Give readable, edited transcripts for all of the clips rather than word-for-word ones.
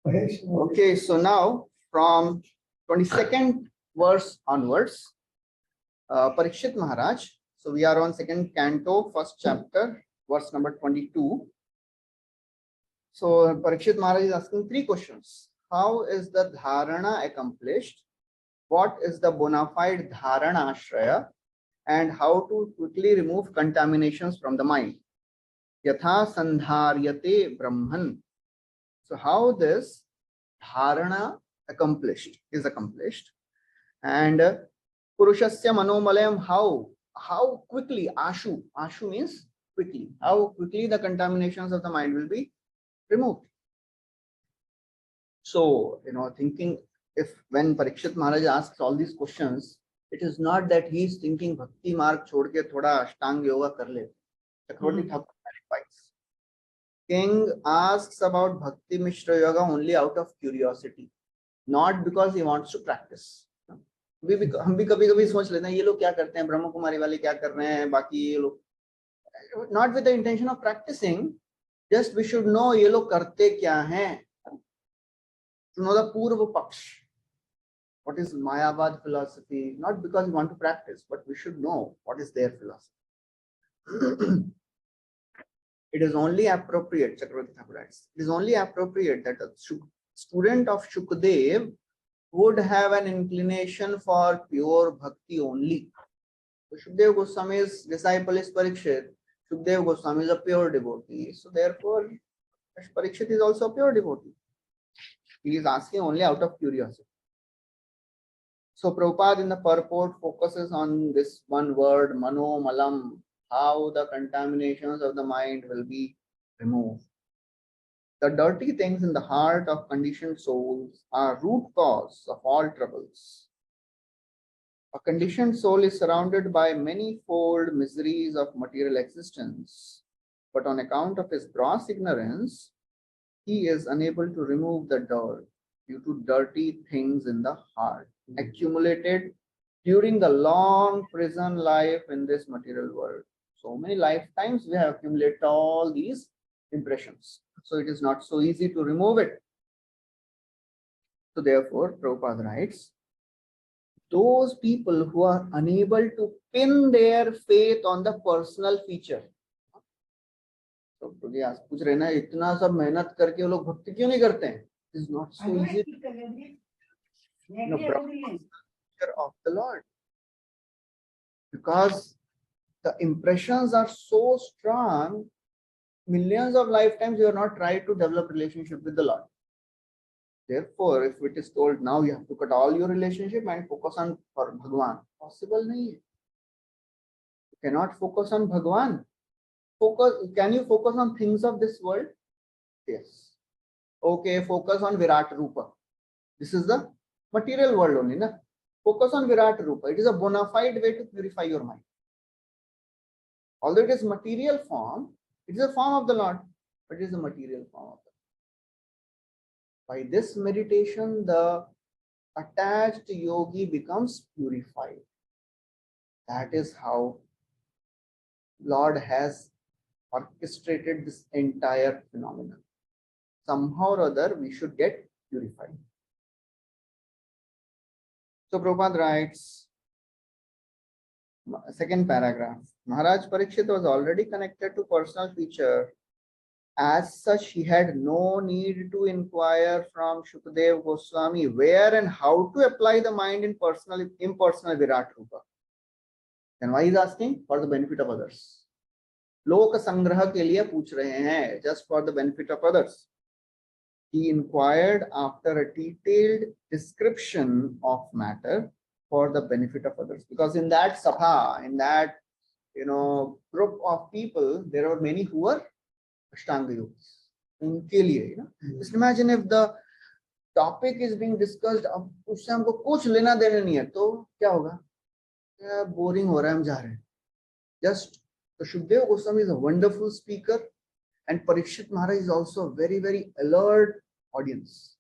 Okay, so now from 22nd verse onwards, Parikshit Maharaj. So we are on second canto, first chapter, verse number 22. So Parikshit Maharaj is asking three questions. How is the dharana accomplished? What is the bona fide dharana ashraya? And how to quickly remove contaminations from the mind? Yatha sandharyate brahman. So how this dharana is accomplished, and purushasya manomalayam, how quickly ashu means quickly, how quickly the contaminations of the mind will be removed. So thinking, if when Parikshit Maharaj asks all these questions, it is not that he is thinking bhakti marg chhod ke thoda ashtang yoga kar le. Chakravarti Thakur clarifies, king asks about bhakti mishra yoga only out of curiosity, not because he wants to practice. हम भी कभी कभी सोच लेते हैं ये लोग क्या करते हैं, ब्रह्म कुमारी वाले क्या कर रहे हैं, बाकी ये लोग, not with the intention of practicing, just we should know ये लोग करते क्या हैं, to know the purva paksh, what is Mayavad philosophy, not because we want to practice, but we should know what is their philosophy. It is only appropriate, Chakravarti Thakur writes, it is only appropriate that a student of Shukdev would have an inclination for pure bhakti only. So Shukdev Goswami's disciple is Parikshit. Shukdev Goswami is a pure devotee. So therefore, Parikshit is also a pure devotee. He is asking only out of curiosity. So Prabhupada in the purport focuses on this one word, mano malam, how the contaminations of the mind will be removed. The dirty things in the heart of conditioned souls are root cause of all troubles. A conditioned soul is surrounded by many-fold miseries of material existence, but on account of his gross ignorance, he is unable to remove the dirt due to dirty things in the heart, accumulated during the long prison life in this material world. So many lifetimes we have accumulated all these impressions. So it is not so easy to remove it. So therefore, Prabhupada writes, those people who are unable to pin their faith on the personal feature. So पूछ रहे ना, इतना सब मेहनत करके वो लोग भक्ति क्यों नहीं करते हैं? It is not so easy. No, feature of the Lord, because the impressions are so strong. Millions of lifetimes you are not trying to develop relationship with the Lord. Therefore, if it is told now you have to cut all your relationship and focus on Bhagwan, possible nahi hai. You cannot focus on Bhagwan. Can you focus on things of this world? Yes. Okay, focus on Virat Rupa. This is the material world only, na? Focus on Virat Rupa. It is a bona fide way to purify your mind. Although it is material form, it is a form of the Lord, but it is a material form of the Lord. By this meditation, the attached yogi becomes purified. That is how Lord has orchestrated this entire phenomenon. Somehow or other, we should get purified. So Prabhupada writes, second paragraph, Maharaj Parikshit was already connected to personal feature. As such, he had no need to inquire from Shukdev Goswami where and how to apply the mind in impersonal Virat Rupa. Then why he is asking? For the benefit of others. Lok sangraha ke liye पूछ रहे हैं, just for the benefit of others. He inquired after a detailed description of matter for the benefit of others, because in that sabha, in that group of people, there were many who were Ashtanga yogis. उनके लिए, just imagine if the topic is being discussed, अब उससे हमको कुछ लेना देना नहीं है, तो क्या होगा? Boring हो रहा है, हम जा रहे हैं. Just Shukdev Goswami is a wonderful speaker, and Parikshit Maharaj is also a very, very alert audience.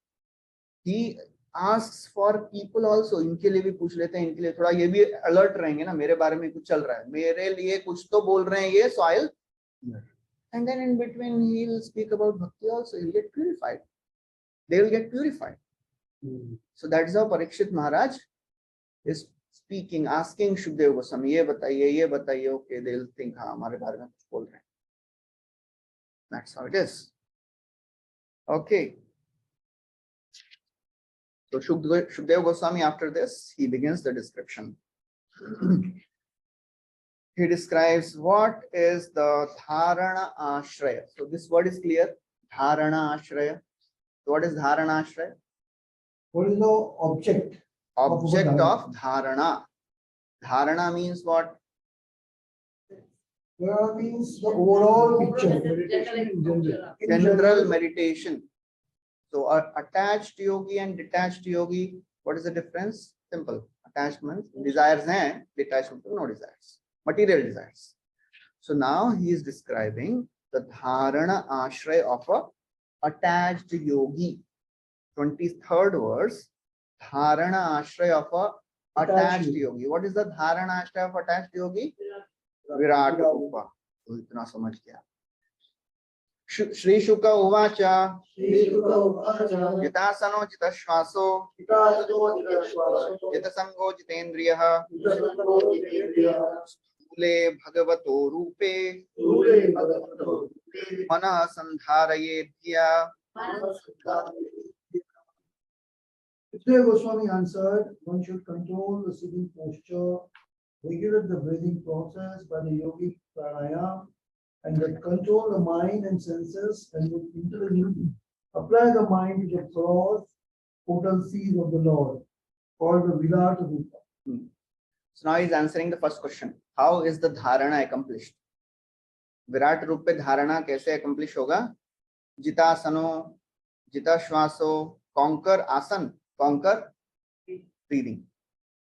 He asks for people also. इनके लिए भी पूछ लेते हैं, इनके लिए थोड़ा ये भी alert रहेंगे ना, मेरे बारे में कुछ चल रहा है, मेरे लिए कुछ तो बोल रहे हैं ये, so I'll hear. And then in between he'll speak about bhakti also, he'll get purified. they will get purified. So that's how Parikshit Maharaj is speaking, asking Shukdev Goswami, ये बताइए, okay, they'll think, हाँ हमारे बारे में कुछ बोल रहे हैं. That's how it is. Okay. So Shukdev Goswami, after this, he begins the description. He describes what is the Dharana Ashraya. So this word is clear. Dharana Ashraya. So what is Dharana Ashraya? What is the object? Object of Dharana. Dharana means what? Dharana means the overall picture. General meditation. So attached yogi and detached yogi, what is the difference? Simple. Attachment, desires hain, detachment, no desires. Material desires. So now he is describing the Dharana Ashraya of a attached yogi. 23rd verse, Dharana Ashraya of a attached yogi. What is the Dharana Ashraya of attached yogi? Virat Rupa. So itna samajh gaya. Shri Shuka Uvacha Jitasano Jitashvaso Jitasango Jitendriyaha Stule Bhagavato Rupe Mana Sandharayedhya. Srimad Goswami answered, one should control the sitting posture, regulate the breathing process by the yogic pranayama, and then control the mind and senses, and with intelligence apply the mind to the cross potencies of the Lord, called the Virat Rupa. So now he is answering the first question. How is the dharana accomplished? Virat Rupa dharana kaise accomplish hoga? Jitasano, Jitashvaso, conquer asan, conquer breathing.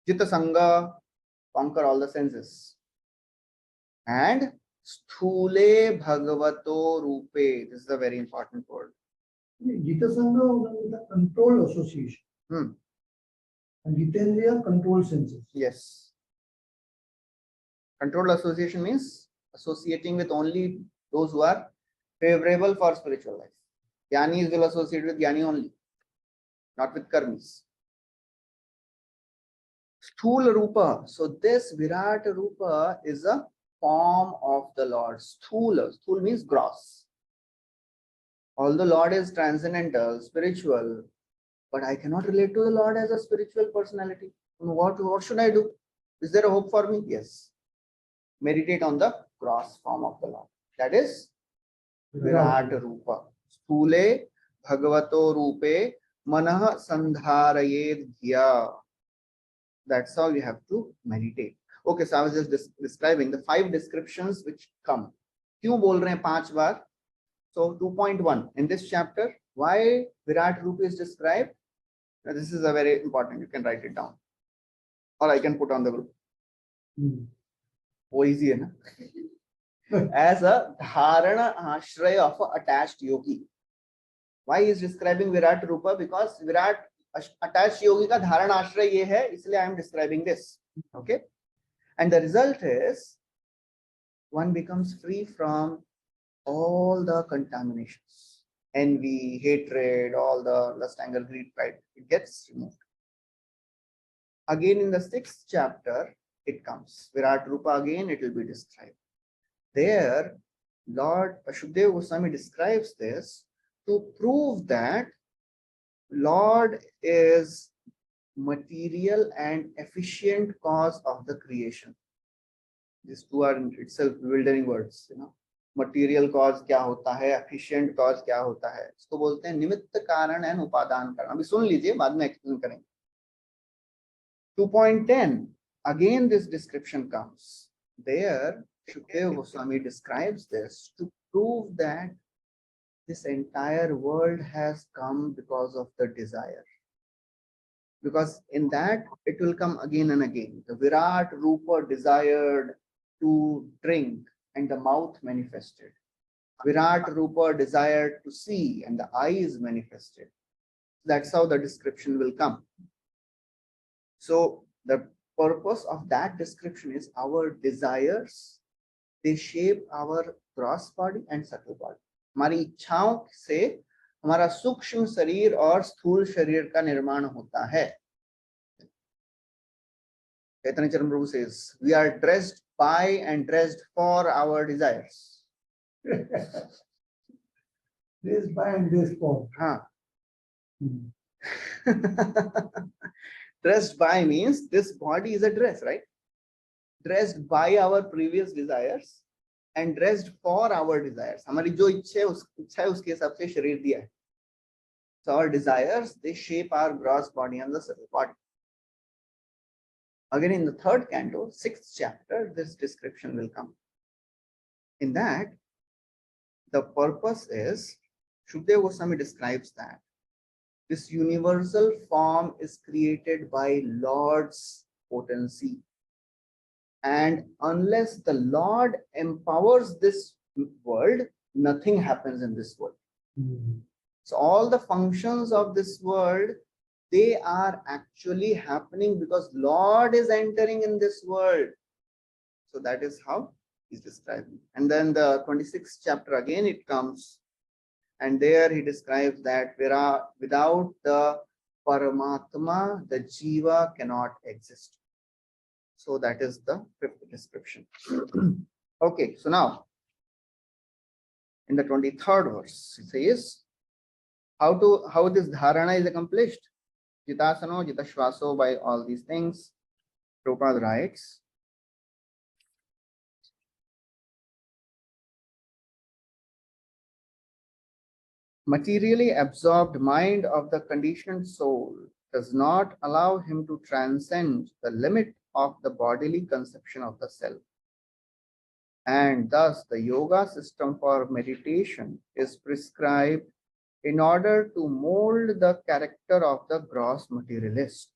Jitasanga, conquer all the senses. And Sthule Bhagavato Rupe. This is a very important word. Jitasanga is the controlled association. And Jitendriya, controlled senses. Yes. Controlled association means associating with only those who are favorable for spiritual life. Jnanis will associate with Jnani only, not with Karmis. Sthula Rupa. So this Virat Rupa is a form of the Lord. Sthula. Sthula means gross. Although Lord is transcendental, spiritual, but I cannot relate to the Lord as a spiritual personality. What should I do? Is there a hope for me? Yes. Meditate on the gross form of the Lord. That is Virat Rupa. Sthule Bhagavato Rupe Manah Sandharayedhya. That's how you have to meditate. Okay, so I was just describing the 5 descriptions which come. Kyun bol rahe hain 5 baar? So 2.1 in this chapter, why Virat Rupa is described? Now, this is a very important. You can write it down, or I can put on the group. Oh, easy, hai na? As a Dharana Ashraya of an attached yogi. Why he is describing Virat Rupa? Because Virat attached yogi ka Dharana Ashraya ye hai, isliye I am describing this. Okay, and the result is one becomes free from all the contaminations, envy, hatred, all the lust, anger, greed, pride. It gets removed. Again in the 6th chapter, it comes. Virat Rupa again, it will be described. There, Lord Shukdev Goswami describes this to prove that Lord is material and efficient cause of the creation. These two are in itself bewildering words, you know. Material cause क्या होता है, efficient cause क्या होता है, इसको बोलते हैं निमित्त कारण and उपादान कारण. अभी सुन लीजिए, बाद में एक्सप्लेन करेंगे. 2.10, again this description comes. There, Shukdev Goswami describes this to prove that this entire world has come because of the desire. Because in that, it will come again and again. The Virat Rupa desired to drink, and the mouth manifested. Virat Rupa desired to see, and the eyes manifested. That's how the description will come. So the purpose of that description is our desires, they shape our gross body and subtle body. हमारी इच्छाओं से हमारा सूक्ष्म शरीर और स्थूल शरीर का निर्माण होता है. Chaitanya Prabhu says, we are dressed by and dressed for our desires. This by and this for. हाँ. Dressed by means this body is a dress, right? Dressed by our previous desires and dressed for our desires. हमारी जो इच्छा है उसके हिसाब से शरीर दिया है. So our desires, they shape our gross body and the subtle body. Again, in the third canto, 6th chapter, this description will come. In that, the purpose is, Shukdev Goswami describes that this universal form is created by Lord's potency. And unless the Lord empowers this world, nothing happens in this world. So all the functions of this world, they are actually happening because Lord is entering in this world. So that is how he's describing. And then the 26th chapter again it comes, and there he describes that without the Paramatma, the Jiva cannot exist. So that is the 5th description. Okay, so now in the 23rd verse, it says how this dharana is accomplished. Jitasano, Jitashvaso, by all these things. Prabhupada writes, materially absorbed mind of the conditioned soul does not allow him to transcend the limit of the bodily conception of the self. And thus the yoga system for meditation is prescribed in order to mold the character of the gross materialist.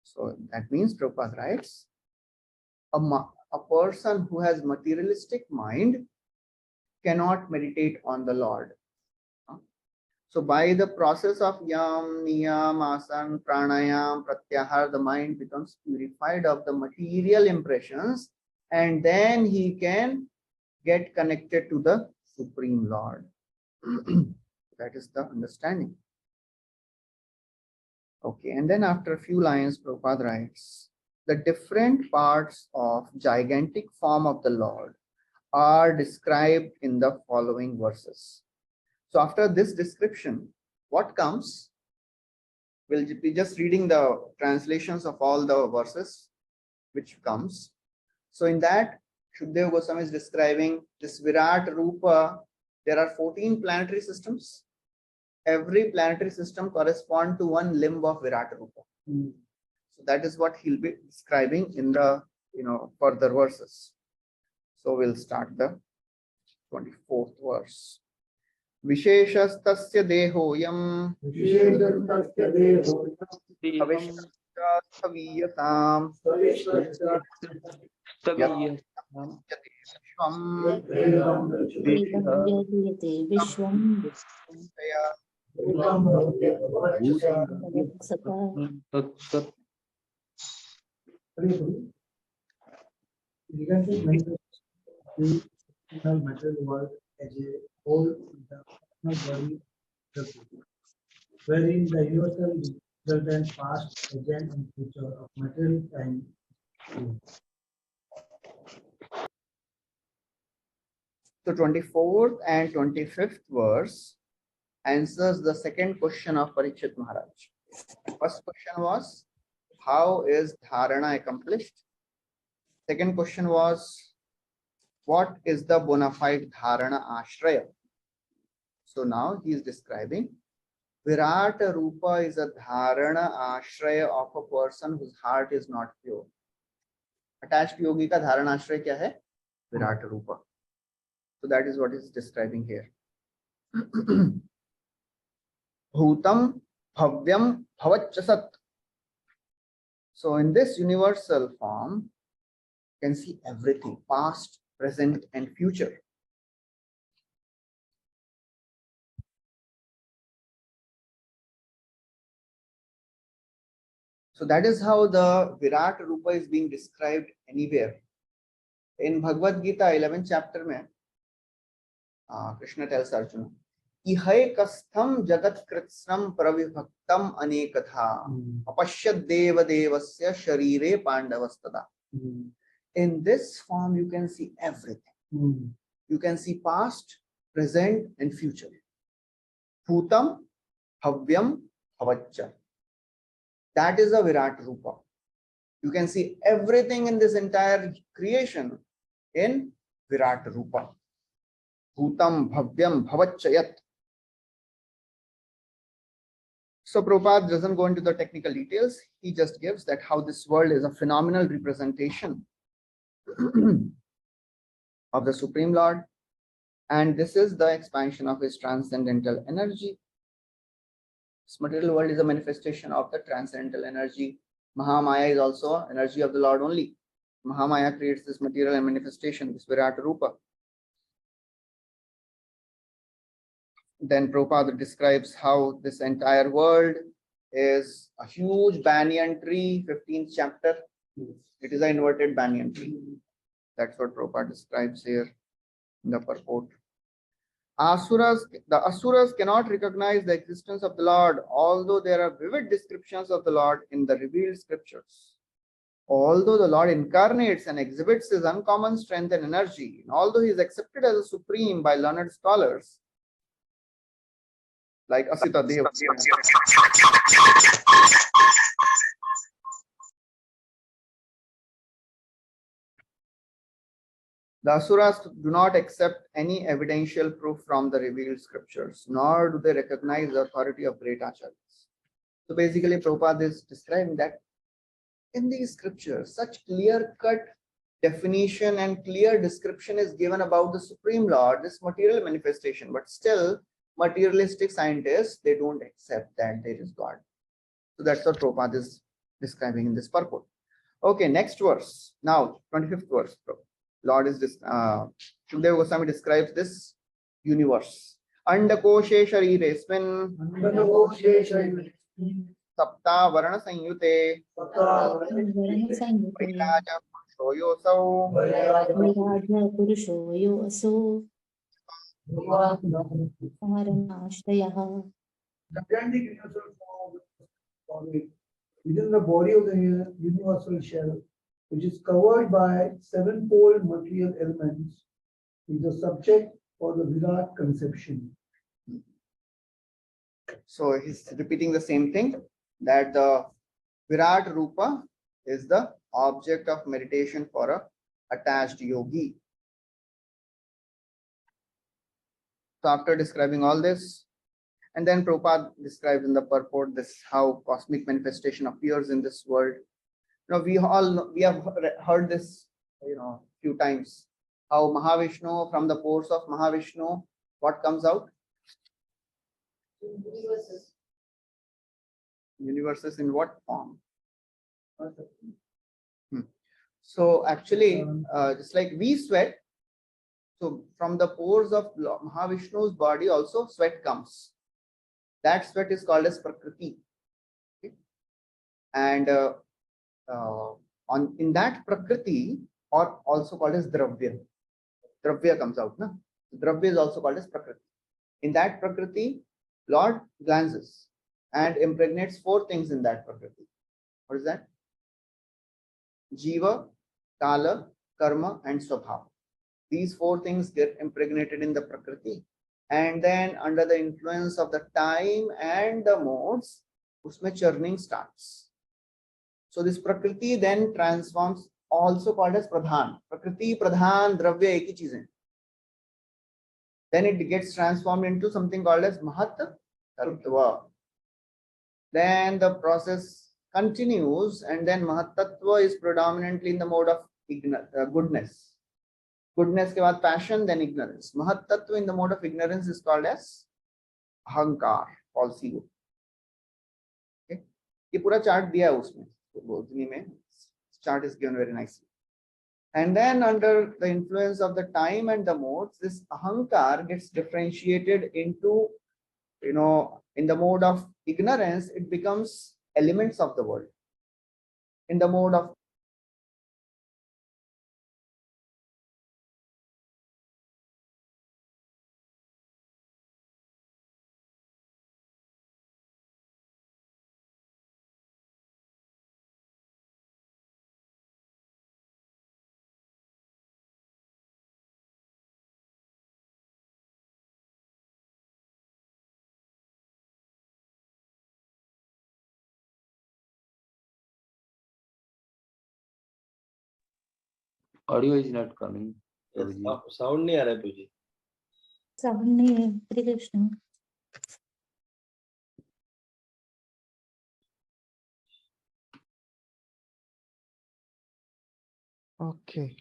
So that means, Prabhupada writes, a person who has materialistic mind cannot meditate on the Lord. So by the process of yam, niyam, asan, pranayam, pratyahar, the mind becomes purified of the material impressions, and then he can get connected to the Supreme Lord. That is the understanding. Okay, and then after a few lines, Prabhupada writes, the different parts of gigantic form of the Lord are described in the following verses. So after this description, what comes? We'll be just reading the translations of all the verses which comes. So in that, Shukdev Goswami is describing this Virat Rupa. There are 14 planetary systems. Every planetary system corresponds to one limb of Virat Rupa. So that is what he'll be describing in the further verses. So we'll start the 24th verse. Visheshastasya dehoyam avishtastaviyatam Material world as a whole, the body, wherein the universal resultant past, present, and future of material time. So 24th and 25th verse answers the second question of Parikshit Maharaj. First question was, how is dharana accomplished? Second question was, what is the bona fide dharana ashraya? So now he is describing Virat Rupa is a dharana ashraya of a person whose heart is not pure. Attached yogi ka dharana ashraya kya hai? Virat Rupa. So that is what is describing here. Bhutam bhavyam bhavachasat. So in this universal form, you can see everything, past, present, and future. So that is how the Virat Rupa is being described anywhere. In Bhagavad Gita 11th chapter, mein, Krishna tells Arjuna, Ihaikastham jagat kritsram pravibhaktam anekatha apashyad deva devasya sharire pandavastada. In this form, you can see everything. You can see past, present, and future. Bhutam, Bhavyam, Bhavaccha. That is a Virat Rupa. You can see everything in this entire creation in Virat Rupa. Bhutam, Bhavyam, Bhavaccha Yat. So Prabhupada doesn't go into the technical details. He just gives that how this world is a phenomenal representation of the Supreme Lord. And this is the expansion of his transcendental energy. This material world is a manifestation of the transcendental energy. Mahamaya is also energy of the Lord only. Mahamaya creates this material and manifestation, this Virat Rupa. Then Prabhupada describes how this entire world is a huge banyan tree, 15th chapter. It is an inverted banyan tree. That's what Prabhupada describes here in the purport. The Asuras cannot recognize the existence of the Lord, although there are vivid descriptions of the Lord in the revealed scriptures. Although the Lord incarnates and exhibits his uncommon strength and energy, and although he is accepted as a supreme by learned scholars, like Asita Deva. The Asuras do not accept any evidential proof from the revealed scriptures, nor do they recognize the authority of great acharyas. So basically, Prabhupada is describing that in these scriptures, such clear-cut definition and clear description is given about the Supreme Lord, this material manifestation, but still materialistic scientists, they don't accept that there is God. So that's what Prabhupada is describing in this purport. Okay, next verse. Now, 25th verse. Lord is this. Shukadeva Goswami describes this universe. Andakoshe Shariresmin Sapta Varana Sanyute Vairaja Purushayosau within the body of the universal shell, which is covered by sevenfold material elements, is the subject for the Virat conception. So he's repeating the same thing, that the Virat Rupa is the object of meditation for a attached yogi. So after describing all this, and then Prabhupada describes in the purport this how cosmic manifestation appears in this world. We have heard this, few times. How Mahavishnu, from the pores of Mahavishnu, what comes out? Universes in what form? So actually, just like we sweat, so from the pores of Mahavishnu's body also sweat comes. That sweat is called as Prakriti. Okay? And in that Prakriti, or also called as Dravya. Dravya comes out. Na? Dravya is also called as Prakriti. In that Prakriti, Lord glances and impregnates four things in that Prakriti. What is that? Jiva, Kala, Karma, and Swabhav. These four things get impregnated in the Prakriti. And then under the influence of the time and the modes, usme churning starts. So this Prakriti then transforms, also called as Pradhan. Prakriti, Pradhan, Dravya, ek hi cheez hai. Then it gets transformed into something called as Mahat Tattva. Then the process continues, and then Mahat Tattva is predominantly in the mode of goodness. Goodness के बाद passion, then ignorance. Mahat Tattva in the mode of ignorance is called as Ahankar, false ego. Okay? ये पूरा chart दिया है उसमें. Bodhini में chart is given very nicely. And then under the influence of the time and the modes, this Ahankar gets differentiated into, in the mode of ignorance, it becomes elements of the world. In the mode of Audio is not coming. Prabhuji. Sound नहीं आ रहा है प्रभु जी. Sound नहीं है. हरे Krishna. Okay,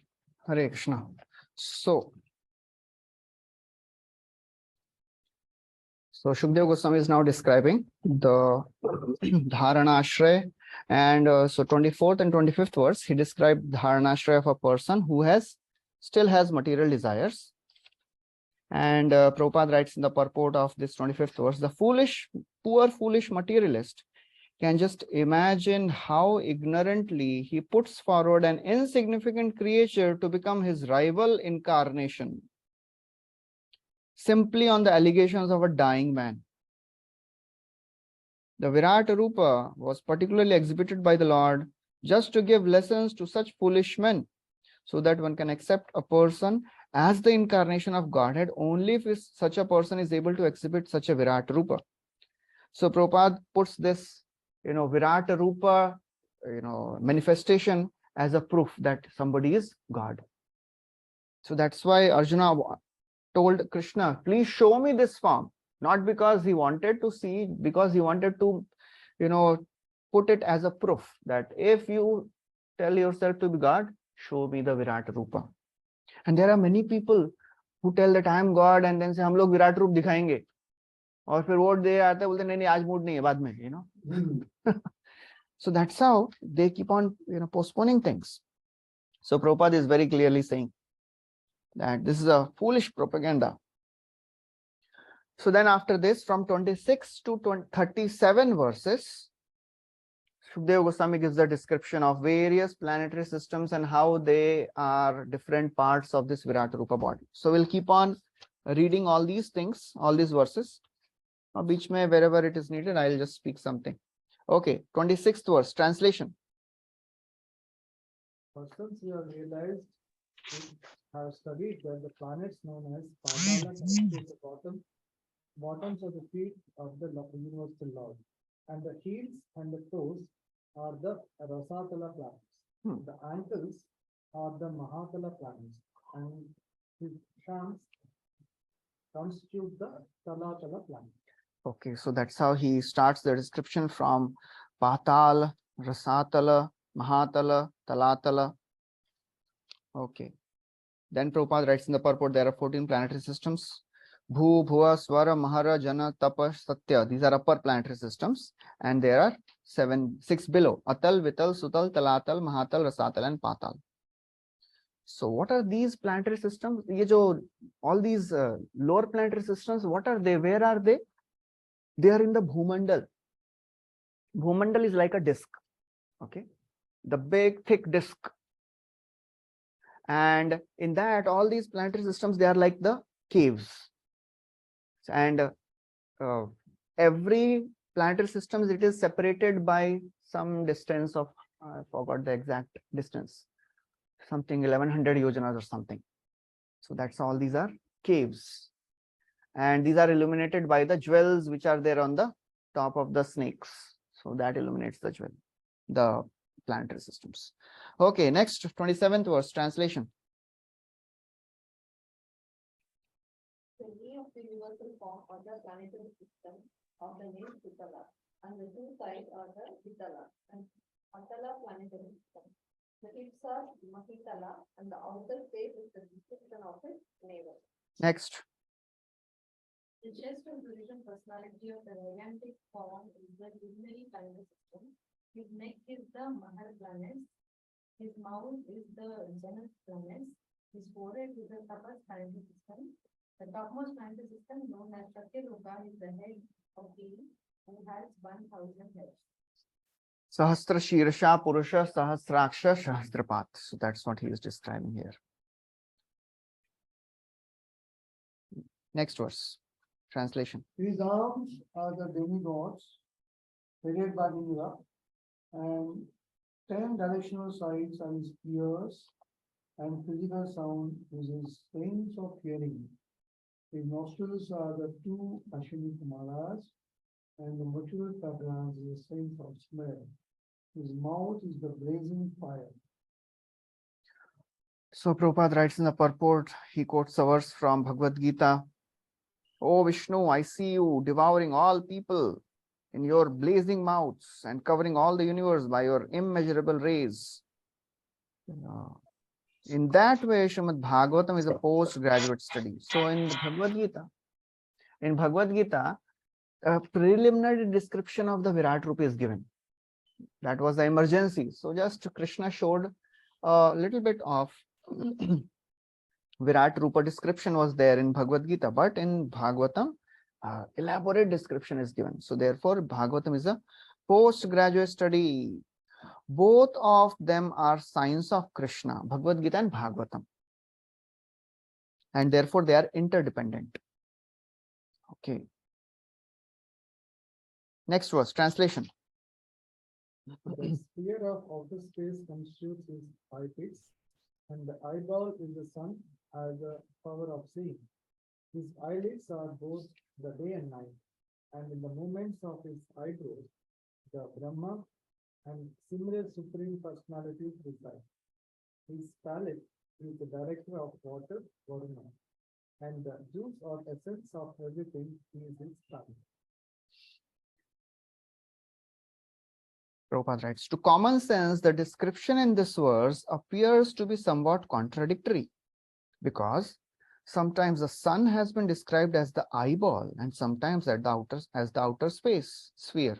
Hare Krishna. So Shukdev Goswami is now describing the Dharana Ashray, and so 24th and 25th verse, he described Dharana Ashray of a person who still has material desires. And Prabhupada writes in the purport of this 25th verse, the poor foolish materialist can just imagine how ignorantly he puts forward an insignificant creature to become his rival incarnation, simply on the allegations of a dying man. The Virata Rupa was particularly exhibited by the Lord just to give lessons to such foolish men, so that one can accept a person as the incarnation of Godhead only if such a person is able to exhibit such a Virata Rupa. So Prabhupada puts this, Virata Rupa, manifestation as a proof that somebody is God. So that's why Arjuna told Krishna, please show me this form. Not because he wanted to see, because he wanted to, put it as a proof that if you tell yourself to be God, show me the Virata Rupa. And there are many people who tell that I am God and then say, हम लोग विराट रूप दिखाएंगे. और फिर vote दे आते बोलते नहीं आज मूड नहीं है बाद में, So that's how they keep on, postponing things. So Prabhupada is very clearly saying that this is a foolish propaganda. So then after this, from 26 to 37 verses, Shukdev Goswami gives the description of various planetary systems and how they are different parts of this Virata Rupa body. So we'll keep on reading all these things, all these verses. Now, beach mein, wherever it is needed, I'll just speak something. Okay, 26th verse, translation. Persons who have realized, have studied that the planets known as Patala connect to the bottoms of the feet of the universal Lord, and the heels and the toes are the Rasatala planets. The ankles are the Mahatala planets, and his shams constitute the Talatala planet. Okay, so that's how he starts the description from Patal, Rasatala, Mahatala, Talatala. Okay. Then Prabhupada writes in the purport, there are 14 planetary systems. Bhu, Bhuva, Swara, Mahara, Jana, Tapa, Satya. These are upper planetary systems. And there are 6 below. Atal, Vital, Sutal, Talatal, Mahatal, Rasatal, and Patal. So what are these planetary systems? All these lower planetary systems, what are they? Where are they? They are in the Bhumandal. Bhumandal is like a disk. Okay. The big, thick disk. And in that, all these planetary systems, they are like the caves. And every planetary system, it is separated by some distance of, I forgot the exact distance, something 1100 yojanas or something. So that's all these are caves. And these are illuminated by the jewels which are there on the top of the snakes. So that illuminates the jewel, the planetary systems. Okay, next 27th verse, translation. The knee of the universal form or the planetary system of the name Sutala, and the two sides are the Vitala and Atala planetary system. The tips are Mahitala, and the outer face is the description of its neighbor. Next. The chest and position personality of the gigantic form is the luminary planetary system. His neck is the Mahar planets. His mouth is the Janat planets. His forehead is the Tapas planetary system. The topmost planetary system, known as Satyarupa, is the head of the who has 1,000 heads. Sahasra Shirsha Purusha Sahasraksha Sahasrapat. So that's what he is describing here. Next verse. Translation. His arms are the demigods, headed by Indra, and 10 directional sides are his ears, and physical sound is his sense of hearing. His nostrils are the 2 Ashwini Kumaras, and the material fragrance is the sense of smell. His mouth is the blazing fire. So Prabhupada writes in the purport, he quotes a verse from Bhagavad Gita. Oh Vishnu, I see you devouring all people in your blazing mouths and covering all the universe by your immeasurable rays. In that way, Srimad Bhagavatam is a postgraduate study. So in Bhagavad Gita, a preliminary description of the Virat Rupa is given. That was the emergency. So just Krishna showed a little bit of Virat Rupa description was there in Bhagavad Gita, but in Bhagavatam, elaborate description is given. So therefore, Bhagavatam is a postgraduate study. Both of them are signs of Krishna, Bhagavad Gita and Bhagavatam. And therefore, they are interdependent. Okay. Next verse, translation. The sphere of outer space constitutes his eyepits, and the eyeball is the sun as a power of seeing. His eyelids are both the day and night, and in the movements of his eyebrows, the Brahma and similar supreme personalities reside. His palate is the director of water, Varuna, and the juice or essence of everything is his tongue. Prabhupada writes, to common sense, the description in this verse appears to be somewhat contradictory, because sometimes the sun has been described as the eyeball and sometimes as the outer space sphere.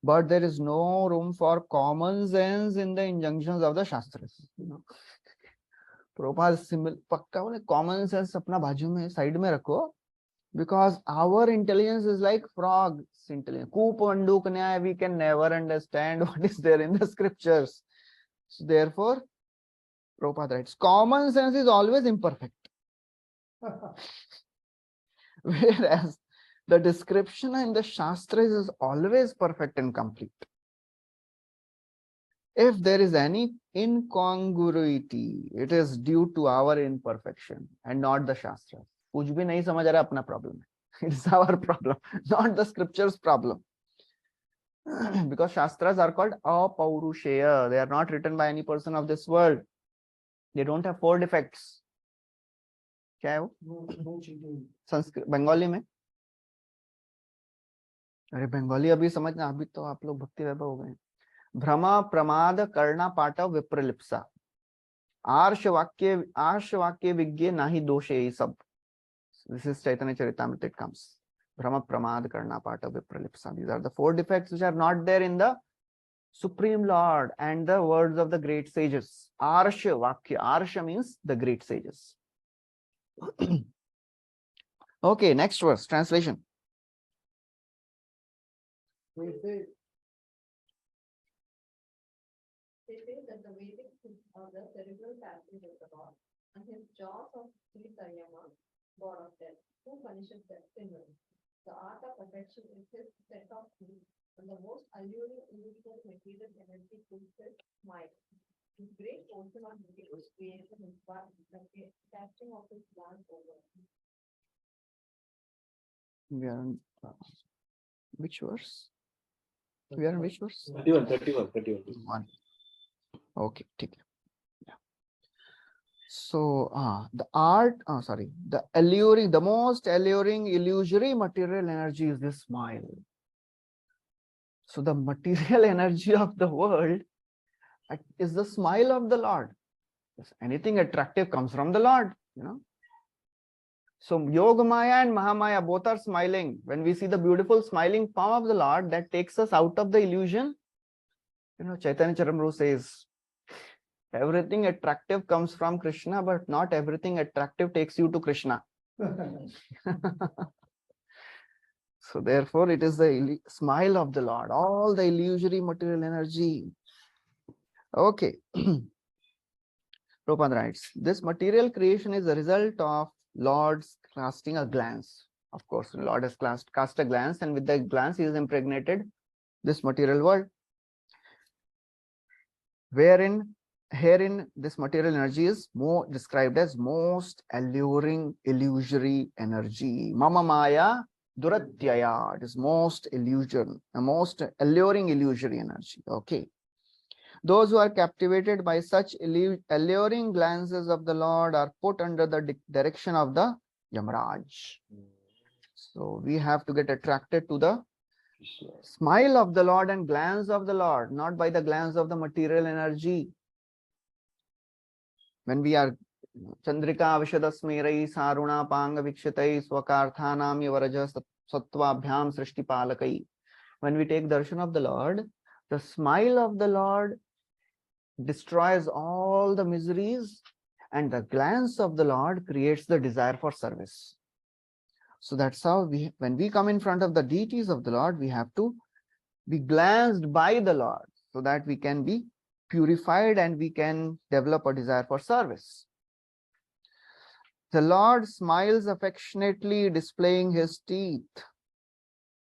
But there is no room for common sense in the injunctions of the Shastras. Prabhupada पक्का बोले common sense अपना बाजू में side में रखो, because our intelligence is like frog's intelligence. Koop manduk nyaya, we can never understand what is there in the scriptures. So therefore, Prabhupada writes, common sense is always imperfect. Whereas the description in the Shastras is always perfect and complete. If there is any incongruity, it is due to our imperfection and not the Shastras. कुछ भी नहीं समझ रहा अपना problem है. It's our problem, not the scriptures problem. Because Shastras are called apaurushaya. They are not written by any person of this world. They don't have 4 defects. क्या है वो? No cheating. संस्कृत बंगाली में? अरे बंगाली अभी समझना, अभी तो आप लोग भक्ति वैभव हो गए. भ्रमा प्रमाद कर्णा पाटव विप्रलिप्सा. आर्ष वाक्य विज्ञे नाही दोषे ये सब. This is Chaitanya Charitamrita, it comes. Brahma Pramad Karna Pata Vipralipsa. These are the 4 defects which are not there in the Supreme Lord and the words of the great sages. Arsha Vakya. Arsha means the great sages. Okay, next verse, translation. They say that the Vedic are the cerebral passage of the Lord, and his jaws of Sritayama, God of death, who punishes the sinner. The art of perfection is his set of feet, and the most alluring illusion material energy fulfills mind. His great portion of creation is but the casting of his glance over. We are on which verse? We are on which verse? 31. 1. Okay, take it. Yeah. So, the most alluring illusory material energy is this smile. So the material energy of the world is the smile of the Lord. If anything attractive comes from the Lord, So Yogamaya and Mahamaya both are smiling. When we see the beautiful smiling form of the Lord, that takes us out of the illusion. Chaitanya Charitamrita says, everything attractive comes from Krishna, but not everything attractive takes you to Krishna. So therefore, it is the smile of the Lord, all the illusory material energy. Okay. Prabhupada writes, this material creation is a result of Lord's casting a glance. Of course, the Lord has cast a glance, and with that glance, he has impregnated this material world. Herein, this material energy is described as most alluring illusory energy. Mama Maya Duratyaya. It is most alluring illusory energy. Okay. Those who are captivated by such alluring glances of the Lord are put under the direction of the Yamraj. So we have to get attracted to the Krishna. smile of the Lord and glance of the Lord, not by the glance of the material energy. When we are Chandrika Vishadasmerai Saruna Panga Vikshitai Swakarthanam Yavaraja Sattvabhyam Srishti Palakai. When we take darshan of the Lord, the smile of the Lord destroys all the miseries, and the glance of the Lord creates the desire for service. So that's how when we come in front of the deities of the Lord, we have to be glanced by the Lord so that we can be purified and we can develop a desire for service. The Lord smiles affectionately, displaying his teeth.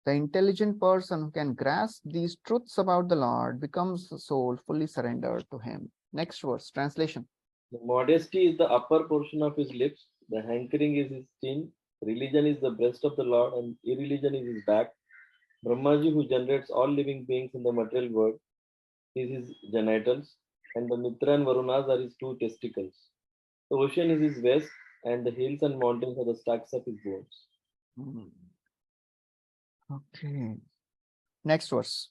The intelligent person who can grasp these truths about the Lord becomes a soul fully surrendered to him. Next verse, translation. The modesty is the upper portion of his lips, the hankering is his chin, religion is the breast of the Lord, and irreligion is his back. Brahmaji, who generates all living beings in the material world, is his genitals, and the Mitra and Varunas are his two testicles. The ocean is his waist, and the hills and mountains are the stacks of his bones. Okay. Next verse.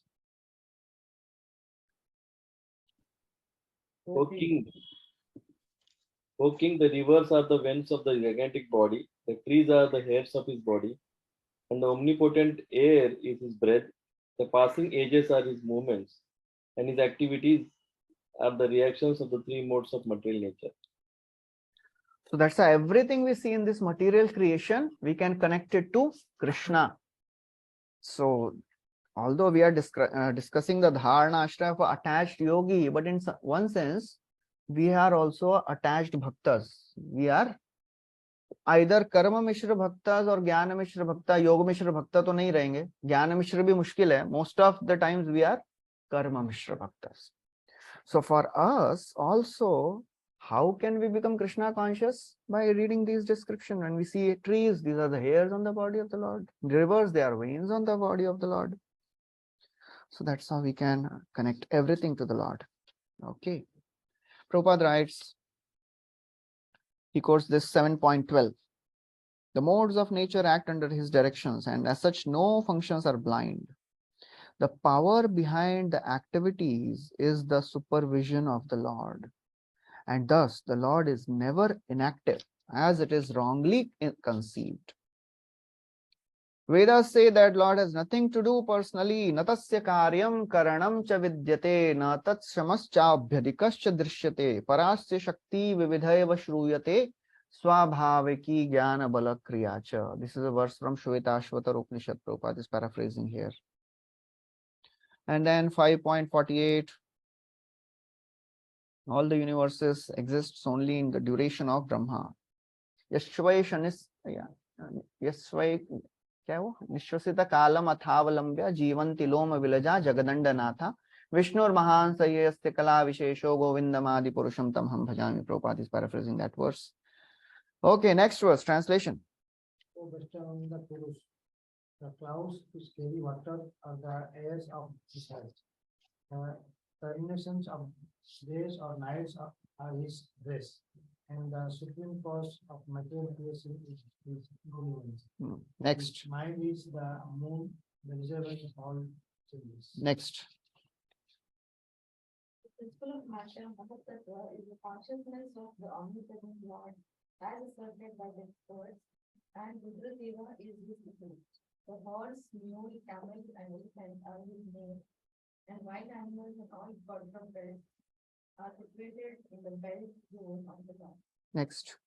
O king, the rivers are the vents of the gigantic body, the trees are the hairs of his body, and the omnipotent air is his breath. The passing ages are his movements, and his activities are the reactions of the three modes of material nature. So that's why everything we see in this material creation, we can connect it to Krishna. So although we are discussing the dharana ashraya for attached yogi, but in one sense, we are also attached bhaktas. We are either karma mishra bhaktas or jnana mishra bhakta. Yoga mishra bhakta to nahi rahenge. Jnana mishra bhi mushkil hai. Most of the times we are karma mishra bhaktas. So for us also, how can we become Krishna conscious? By reading these descriptions. When we see trees, these are the hairs on the body of the Lord. Rivers, they are veins on the body of the Lord. So that's how we can connect everything to the Lord. Okay. Prabhupada writes, he quotes this 7.12. The modes of nature act under his directions, and as such, no functions are blind. The power behind the activities is the supervision of the Lord. And thus, the Lord is never inactive, as it is wrongly conceived. Vedas say that Lord has nothing to do personally. Natasya karyam karanam cha vidyate, na tat shamascha abhyadikascha drishyate, parasya shakti vividhaiva shruyate, swabhaviki jnana bala kriyacha. This is a verse from Shvetashvatar Upanishad. Prabhupada is paraphrasing here. And then 5.48. All the universes exists only in the duration of Brahma. Yashvai shanis, yashvai क्या वो निश्वसित कालम अथावलंब्य जीवंति लोम विलजा जगदंड नाथा विष्णुर महान सय्यस्ते कला विशेषो गोविंदमादि पुरुषम तम हम भजामि. Prabhupada is paraphrasing that verse. Okay, next verse, translation. O the Purush, the clouds which carry water are the airs of his head. The terminations of days or nights are his breast, and the supreme cause of material creation is his brilliance. Next. His mind is the moon, the reservoir of all things. Next. The principle of matter, Mahatattva, is the consciousness of the omnipresent Lord as asserted by the poets, and Rudradeva is his equal. The horse, mule, camel, and elephant are his name, and wild animals and all quadrupeds are situated in the belt zone of the Lord. Next.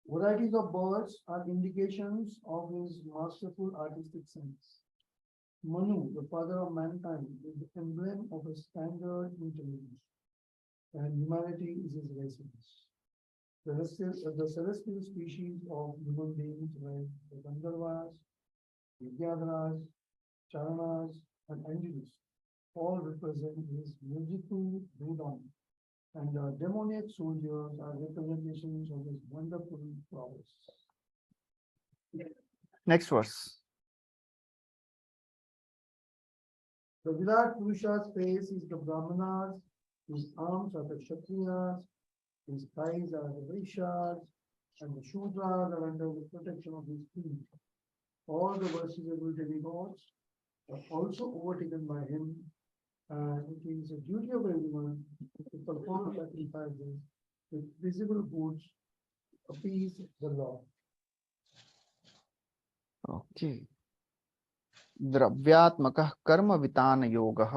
Varieties of birds are indications of his masterful artistic sense. Manu, the father of mankind, is the emblem of his standard intelligence, and humanity is his race. The celestial species of human beings, like the Gandharvas, Vidyadharas, Charanas, and Angelus, all represent his musical rhythm, and the demoniac soldiers are representations of his wonderful prowess. Next verse. The Virat Purusha's face is the Brahmanas, his arms are the Kshatriyas, his thighs are the Vaishyas, and the Shudras are under the protection of his feet. All the worshipable demigods are also overtaken by him, and it is a duty of everyone to perform sacrifices with visible goods to appease the Lord. Okay. Dravyatmakah karma vitana yogah.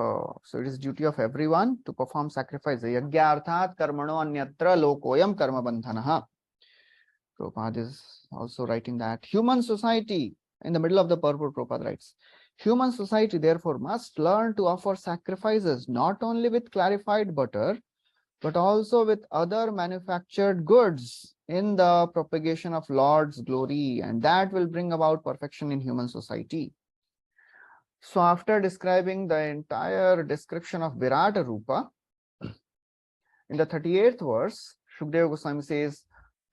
So it is duty of everyone to perform sacrifice. Yagyarthat karmano anyatra lokoyam karma bandhanaha. Prabhupada is also writing that human society, in the middle of the purport, Prabhupada writes, human society therefore must learn to offer sacrifices not only with clarified butter, but also with other manufactured goods in the propagation of Lord's glory, and that will bring about perfection in human society. So after describing the entire description of Virata Rupa, in the 38th verse, Shukadeva Goswami says,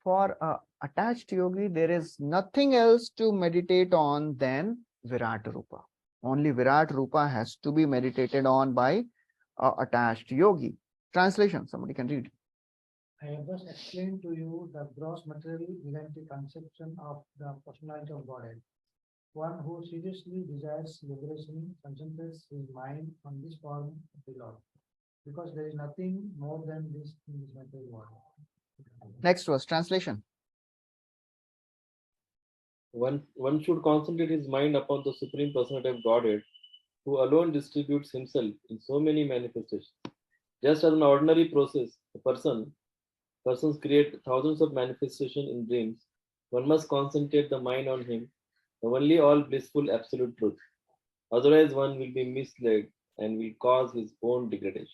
for a attached yogi, there is nothing else to meditate on than Virata Rupa. Only Virata Rupa has to be meditated on by a attached yogi. Translation, somebody can read. I have just explained to you the gross material identity conception of the personality of Godhead. One who seriously desires liberation concentrates his mind on this form of the Lord, because there is nothing more than this in this material world. Next verse, translation. One should concentrate his mind upon the Supreme Personality of Godhead, who alone distributes himself in so many manifestations. Just as an ordinary process, persons create thousands of manifestations in dreams. One must concentrate the mind on him, the only all blissful absolute truth. Otherwise, one will be misled and will cause his own degradation.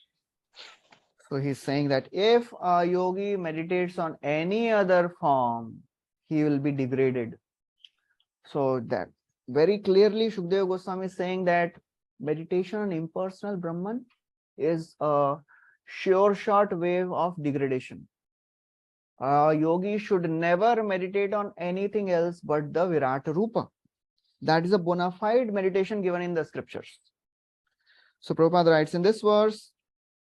So he's saying that if a yogi meditates on any other form, he will be degraded. So that very clearly Shukadeva Goswami is saying that meditation on impersonal Brahman is a sure shot wave of degradation. A yogi should never meditate on anything else but the Virata Rupa. That is a bona fide meditation given in the scriptures. So Prabhupada writes in this verse,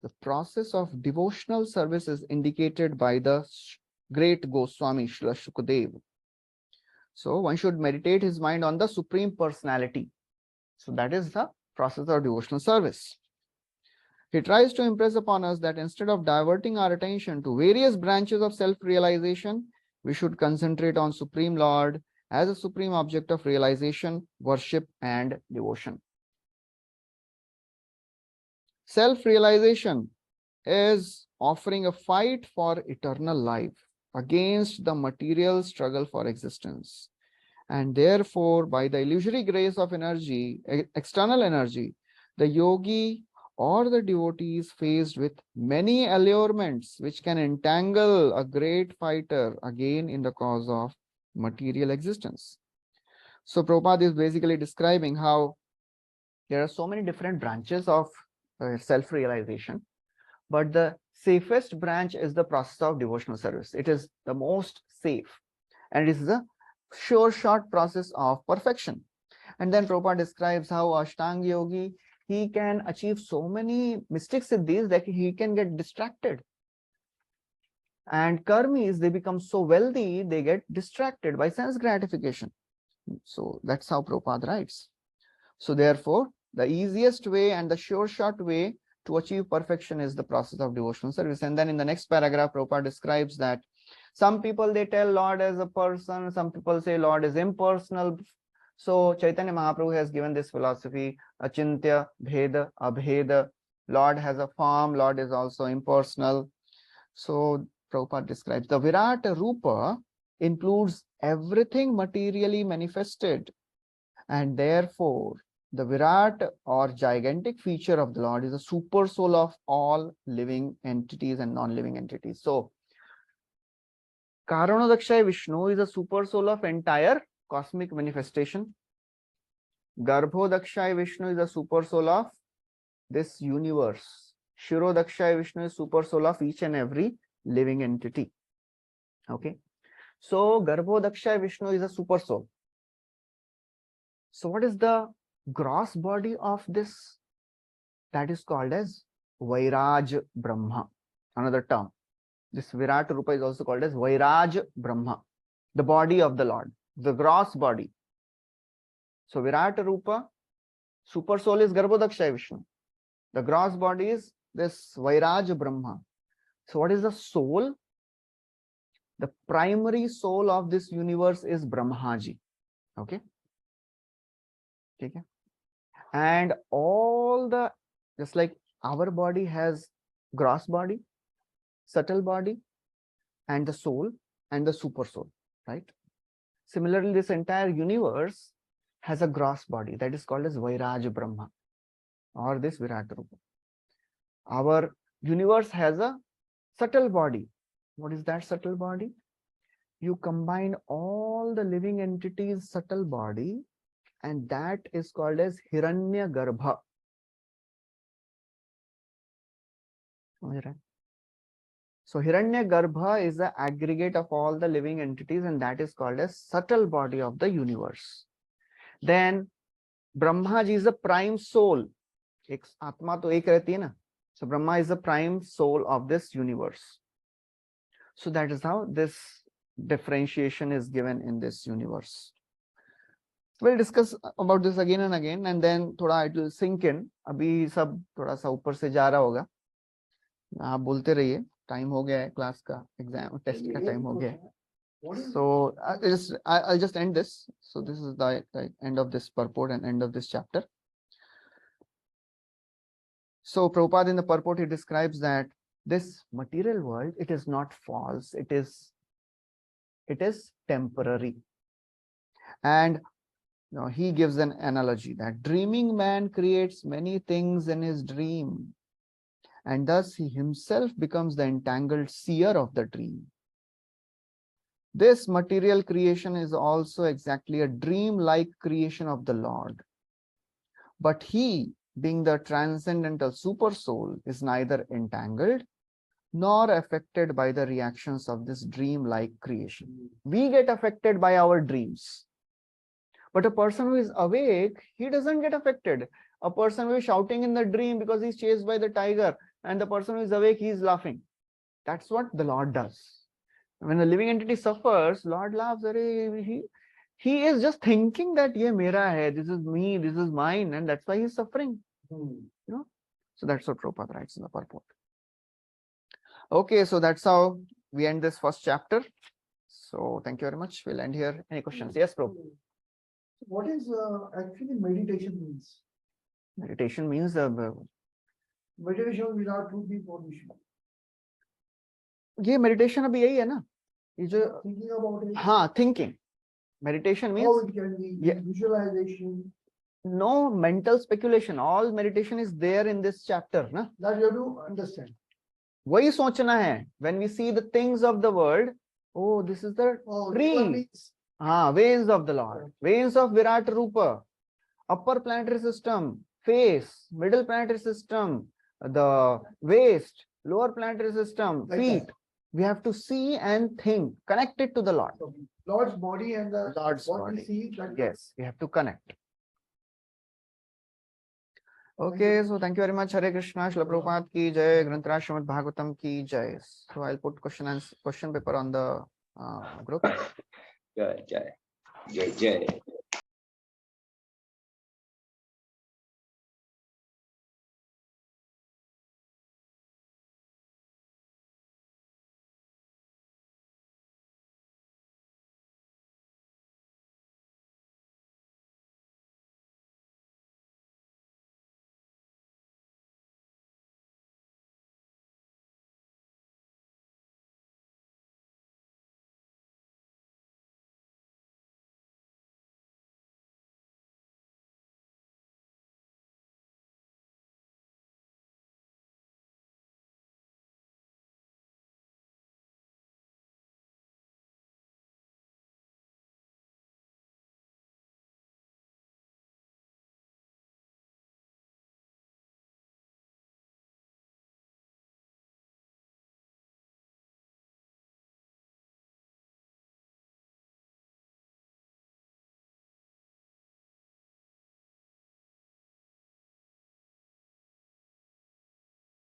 the process of devotional service is indicated by the great Goswami Srila Shukadeva. So one should meditate his mind on the Supreme Personality. So that is the process of devotional service. He tries to impress upon us that instead of diverting our attention to various branches of self-realization, we should concentrate on Supreme Lord as a supreme object of realization, worship, and devotion. Self-realization is offering a fight for eternal life against the material struggle for existence. And therefore, by the illusory grace of energy, external energy, the yogi or the devotee is faced with many allurements which can entangle a great fighter again in the cause of material existence. So Prabhupada is basically describing how there are so many different branches of self-realization, but the safest branch is the process of devotional service. It is the most safe, and it is the sure shot process of perfection. And then Prabhupada describes how Ashtanga yogi, he can achieve so many mystic siddhis that he can get distracted. And karmis, they become so wealthy, they get distracted by sense gratification. So that's how Prabhupada writes. So therefore, the easiest way and the sure shot way to achieve perfection is the process of devotional service. And then in the next paragraph, Prabhupada describes that some people, they tell Lord as a person, some people say Lord is impersonal. So Chaitanya Mahaprabhu has given this philosophy, Achintya, Bheda, Abheda. Lord has a form, Lord is also impersonal. So Prabhupada describes the Virata Rupa includes everything materially manifested, and therefore the Virat or gigantic feature of the Lord is a super soul of all living entities and non-living entities. So Karanodakshaya Vishnu is a super soul of entire cosmic manifestation. Garbhodakshaya Vishnu is a super soul of this universe. Shirodakshaya Vishnu is super soul of each and every living entity. Okay. So Garbhodakshaya Vishnu is a super soul. So what is the gross body of this that is called as Vairaj Brahma, another term. This Virat Rupa is also called as Vairaj Brahma, the body of the Lord, the gross body. So Virat Rupa, super soul is Garbhodakshaya Vishnu. The gross body is this Vairaj Brahma. So what is the soul? The primary soul of this universe is Brahmaji. Okay. Okay. And all the, just like our body has gross body, subtle body, and the soul and the super soul, right? Similarly, this entire universe has a gross body that is called as Vairaj Brahma or this Virat Rupa. Our universe has a subtle body. What is that subtle body? You combine all the living entities' subtle body, and that is called as Hiranya Garbha. So Hiranya Garbha is the aggregate of all the living entities, and that is called as subtle body of the universe. Then Brahma ji is the prime soul. Atma to ek rehti hai na. So Brahma is the prime soul of this universe. So that is how this differentiation is given in this universe. We'll discuss about this again and again, and then thoda it will sink in. Abhi sab thoda sa upar se ja raha hoga. आप बोलते रहिए, time हो गया है class का, exam test का time हो गया है. So I'll just end this. So this is the end of this purport and end of this chapter. So Prabhupada in the purport, he describes that this material world, it is not false, it is temporary. And he gives an analogy that dreaming man creates many things in his dream, and thus he himself becomes the entangled seer of the dream. This material creation is also exactly a dream-like creation of the Lord. But he, being the transcendental super soul, is neither entangled nor affected by the reactions of this dream-like creation. We get affected by our dreams. But a person who is awake, he doesn't get affected. A person who is shouting in the dream because he's chased by the tiger, and the person who is awake, he is laughing. That's what the Lord does. When the living entity suffers, Lord laughs. He is just thinking that ye mera hai, this is me, this is mine, and that's why he's suffering. So that's what Prabhupada writes in the purport. Okay, so that's how we end this first chapter. So thank you very much. We'll end here. Any questions? Yes, Prabhu. What is actually meditation means? Meditation means Meditation without two position. ये meditation अभी यही है ना, ये जो Thinking about it. हाँ, thinking. Meditation means How it can be visualization. No mental speculation. All meditation is there in this chapter, na? That you have to understand. वही सोचना है. When we see the things of the world, oh, this is the tree. Veins of the Lord, veins of Virat Rupa, upper planetary system, face, middle planetary system, the waist, lower planetary system, Like feet. that. We have to see and think, connect it to the Lord. Lord's body and the Lord's what body. we see. That Yes, we have to connect. Okay, so thank you very much. Hare Krishna, Srila Prabhupada ki jai, Grantaraj Srimad Bhagvatam ki jai. So I'll put question paper on the group. Jai, jai, jai, jai.